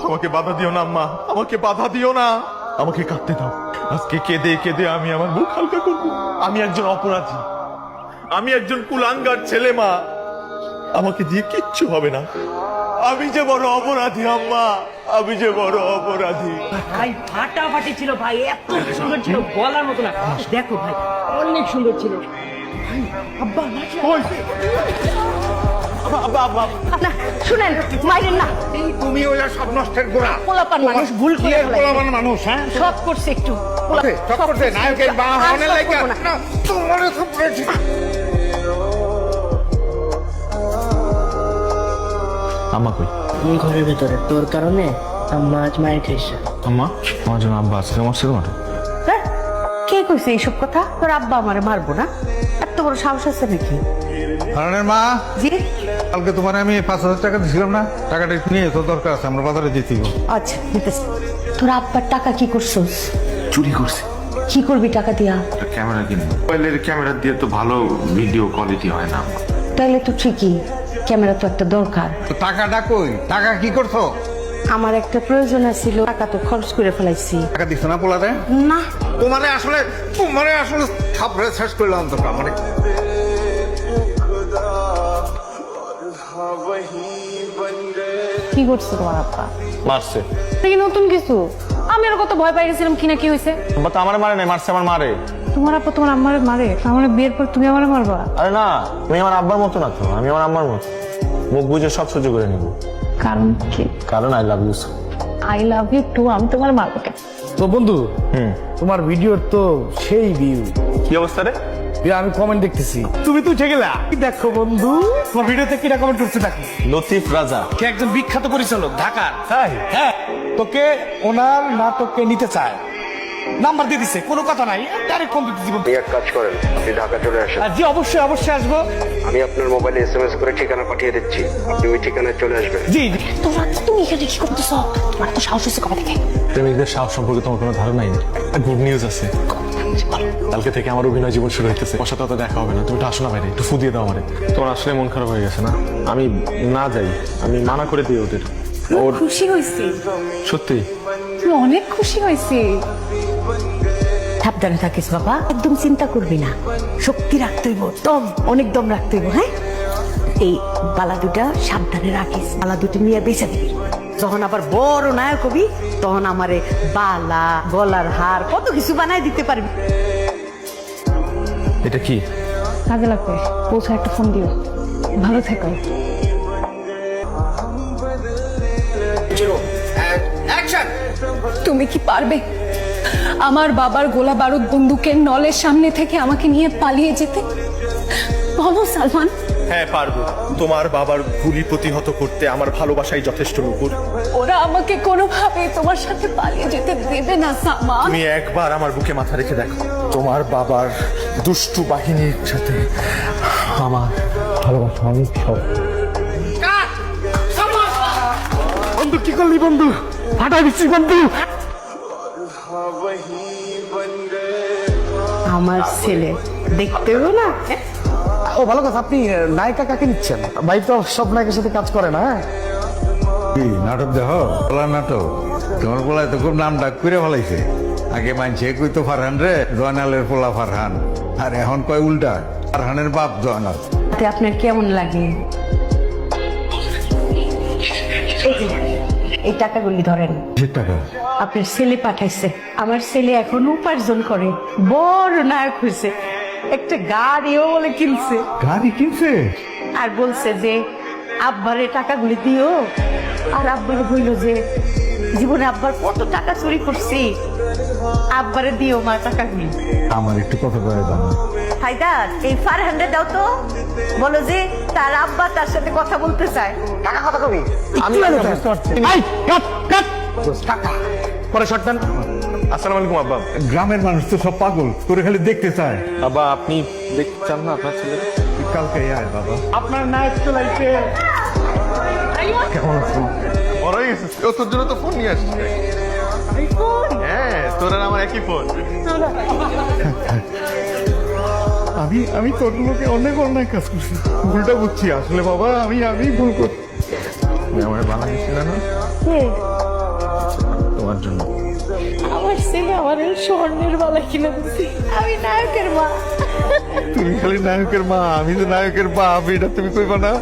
আমাকে বাধা দিও না আম্মা, আমাকে বাধা দিও না, আমাকে কাঁদতে দাও। আজকে কেঁদে কেঁদে আমি আমার মুখ হালকা করবো। আমি একজন অপরাধী, আমি একজন কুলাঙ্গার ছেলে। মা, আমাকে দিয়ে কিচ্ছু হবে না। আমি যে বড় অপরাধী আম্মা, আমি যে বড় অপরাধী। ভাই ফাটাফাটি ছিল ভাই, এত সুন্দর ছিল বলার মতো না। দেখো ভাই অনেক সুন্দর ছিল ভাই। আব্বা না শুনেন, মাইরেন না। তুমি ওই সব নষ্টের গোড়া। পোলাপান মানুষ ভুল করে ফেলে। পোলাপান মানুষ, হ্যাঁ সব করছে একটু। সব করছে নায়কের বাবা হওয়ার লাইগা না তোমার সব করেছি। আম্মা কই? ঘরের ভেতরে তোর কারণে আম্মা আজ মায়ের খাইছে। আম্মা, আমার জন্য আব্বা আজকে আমার সাথে মাঠে। হ্যাঁ? কে কইছে এইসব কথা? তোর আব্বা আমারে মারবো না? এত বড় সাহস আছে নাকি? হারানের মা, জি কালকে তোমার আমি 5,000 টাকা দিয়েছিলাম না, টাকাটা একটু নিয়ে তোর দরকার আছে, আমরা বাজারে যেতে হবে। আচ্ছা নিতেছি। তোর আব্বার টাকা কি করছস? চুরি করছে। কি করবি টাকা দিয়া? ক্যামেরা কিনে মোবাইলের ক্যামেরা দিয়ে তো ভালো ভিডিও কোয়ালিটি হয় না। তাইলে তো ঠিকই, ক্যামেরা তো একটা দরকার। তো টাকাটা কই? টাকা কি করছো? আমার একটা প্রয়োজন ছিল, টাকা তো খরচ করে ফেলাইছি। টাকা দিচ্ছ না পোলারে? না তোমারে আসলে থাপড়ে শেষ করলাম তো আমার। কি করছে তোমার আব্বা? মারছে। এটা কি নতুন কিছু? আমি আর কত ভয় পাই গেছিলাম কি না কি হয়েছে। আব্বা তো আমার মারে নাই, মারছে আমার মারে। তোমার আব্বা তোমার আম্মারে মারে? আমার বিয়ের পর তুমি আমারে মারবা? আরে না, আমি আমার আব্বার মতো না তো, আমি আমার আম্মার মতো। মুখ বুঝে সব সহ্য করে নিব। কারণ কি? কারণ I love you. I love you too. আমি তোমার মারবো কেন? তো বন্ধু, তোমার ভিডিওর তো সেই ভিউ। কি অবস্থা রে? আমি কমেন্ট দেখতেছি, তুমি তো উঠে গেলা। দেখো বন্ধু, তোমার ভিডিওতে কিরা কমেন্ট করছে দেখো। লতিফ রাজা, কে একজন বিখ্যাত পরিচালক ঢাকার। তাই? হ্যাঁ, তোকে ওনার নাটককে নিতে চায়, নাম্বার দিয়ে দিছে, কোনো কথা নাই, ডাইরেক্ট কম্পিউটার দিব। আপনি এক কাজ করেন, আপনি ঢাকা চলে আসেন। জি অবশ্যই অবশ্যই আসবো। আমি আপনার মোবাইলে SMS করে ঠিকানা পাঠিয়ে দিচ্ছি, আপনি ওই ঠিকানায় চলে আসবেন। জি জি। তুমি এখানে কি করতেছ? তোমার তো সাহস হচ্ছে কবে থেকে? প্রেমিকদের সাহস সম্পর্কে তোমার কোনো ধারণাই নেই। গুড নিউজ আছে, কালকে থেকে আমার অভিনয় জীবন শুরু হইতেছে। ওর সাথে তো দেখা হবে না, তুমি একটু আসো না বাইরে, একটু ফু দিয়ে দাও আমারে। তোমার আসলে মন খারাপ হয়ে গেছে না? আমি না যাই, আমি মানা করে দিই ওদের। ওর খুশি হয়েছি, সত্যি তুমি অনেক খুশি হয়েছি। সাবধানে থাকিস বাবা, একদম চিন্তা করবি না, শক্তি রাখতে হইব, দম অনেক দম রাখতে হইব। হ্যাঁ, এই বালা দুটা সাবধানে রাখিস, বালা দুটি নিয়ে বেঁচে দিবি। যখন আবার বড় নায়ক হবি তখন আমারে বালা, গলার হার, কত কিছু বানায় দিতে পারবি। এটা কি? কাজে লাগবে, পৌঁছে একটা ফোন দিও। ভালো থেকো। তুমি কি পারবে আমার বাবার গোলা বারুদ বন্দুকের নলের সামনে থেকে আমাকে নিয়ে পালিয়ে যেতে? বলো সালমান। হ্যাঁ পারবো। তোমার বাবার গুলি প্রতিহত করতে আমার ভালোবাসাই যথেষ্ট নুপুর। ওরা আমাকে কোনোভাবে তোমার সাথে পালিয়ে যেতে দেবে না সালমান। তুমি একবার আমার বুকে মাথা রেখে দেখো, তোমার বাবার দুষ্টু বাহিনীর সাথে আমার ভালোবাসা অনেক সব। বন্ধু কি করলি বন্ধু? ফাটাই দিচ্ছি বন্ধু। আমার ছেলে দেখতে হবে না? ও ভালো কথা, আপনি নায়িকা কাকে নিচ্ছেন? ভাই তো সব নায়কের সাথে কাজ করে না। কি নাটক দেখো? পোলার নাটক। তোমার পোলায় তো খুব নাম ডাক করে ফেলাইছে। আগে মানছে কই তো ফারহান রে, জয়নালের পোলা ফারহান, আর এখন কয় উল্টা, ফারহানের বাপ জয়নাল। তাতে আপনার কেমন লাগে? এই যে, এই টাকাগুলি ধরেন। টাকা আপনার ছেলে পাঠাইছে। আমার ছেলে এখন উপার্জন করে, বড় নায়ক হয়েছে, একটা গাড়িও বলে কিনছে। গাড়ি কিনছে? আর বলছে যে আব্বারে টাকাগুলি দিও। আর আব্বারে বলল যে জীবনে আব্বার কত টাকা চুরি করছি, আব্বারে দিও মা টাকাগুলি। আমার একটু কথা কয়ে দাও। হায়দার, এই ফারহানরে দাও তো, বলো যে তার আব্বা তার সাথে কথা বলতে চায়। টাকা কথা কবি। পরে শর্টম্যান। আসসালামু আলাইকুম আব্বা। গ্রামের মানুষ তো সব পাগল করে খালি দেখতে চায়। আব্বা আপনি দেখতে চান না আপনার ছেলে? কালকে আয় বাবা। আপনার নায়ক চলাইছে। কেমন আছো? বড় হয়ে গেছিস। ও তোর জন্য তো ফোন নিয়ে আসছে। হ্যাঁ, তোর আর আমার একই ফোন। আমি তোর লোকে অনেক অন্যায় কাজ করছি, ভুলটা বুঝছি আসলে বাবা। আমি ভুল করছি। তুমি আমার বানা গেছিল না? তোমার জন্য। আমার ছেলে আমার এই স্বর্ণের বালা কিনে দিচ্ছে। আমি নায়কের মা। তুমি খালি নায়কের মা, আমি যে নায়কের বাপ, এটা তুমি কইবা না?